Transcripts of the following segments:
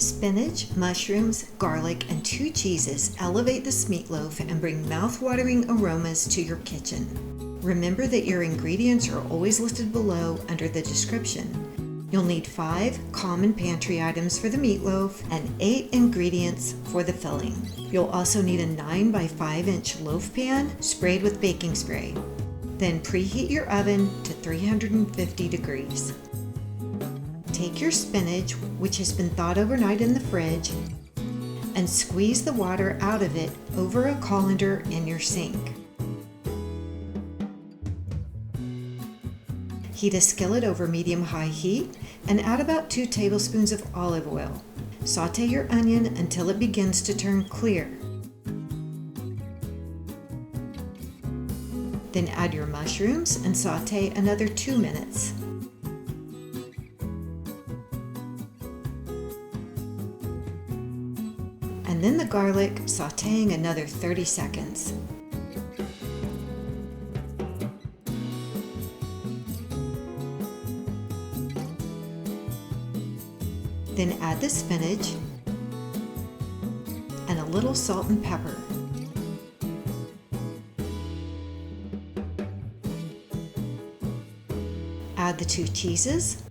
Spinach, mushrooms, garlic, and 2 cheeses elevate this meatloaf and bring mouth-watering aromas to your kitchen. Remember that your ingredients are always listed below under the description. You'll need 5 common pantry items for the meatloaf and 8 ingredients for the filling. You'll also need a 9 by 5 inch loaf pan sprayed with baking spray. Then preheat your oven to 350 degrees. Take your spinach, which has been thawed overnight in the fridge, and squeeze the water out of it over a colander in your sink. Heat a skillet over medium-high heat and add about 2 tablespoons of olive oil. Sauté your onion until it begins to turn clear. Then add your mushrooms and sauté another 2 minutes. And then the garlic, sautéing another 30 seconds. Then add the spinach and a little salt and pepper. Add the 2 cheeses.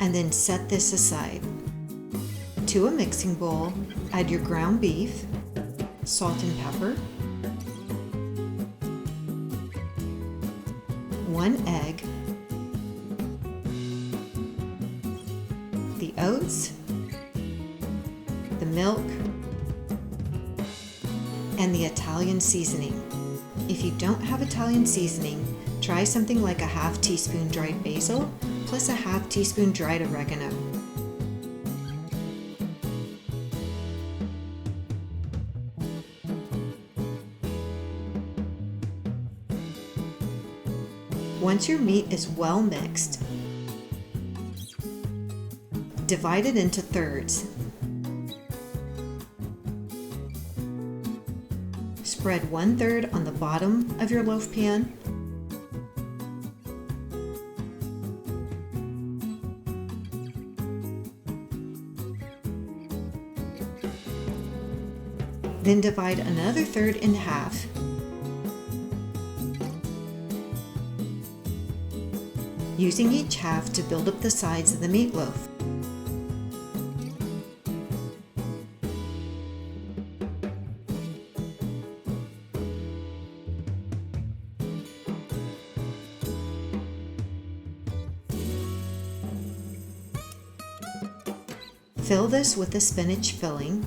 And then set this aside. To a mixing bowl, add your ground beef, salt and pepper, 1 egg, the oats, the milk, and the Italian seasoning. If you don't have Italian seasoning, try something like a ½ teaspoon dried basil plus a ½ teaspoon dried oregano. Once your meat is well mixed, divide it into thirds. Spread 1/3 on the bottom of your loaf pan. Then divide another third in half. Using each half to build up the sides of the meatloaf. Fill this with the spinach filling.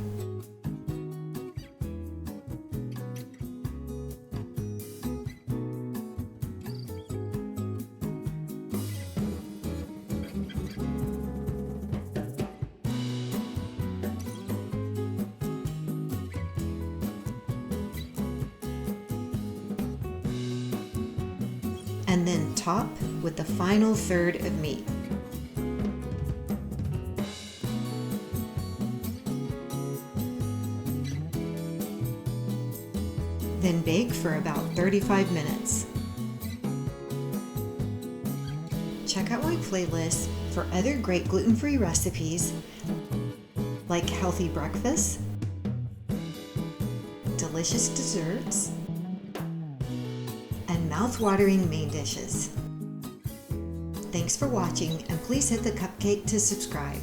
And then top with the final third of meat. Then bake for about 35 minutes. Check out my playlist for other great gluten-free recipes like healthy breakfasts, delicious desserts, and mouth-watering main dishes. Thanks for watching, and please hit the cupcake to subscribe.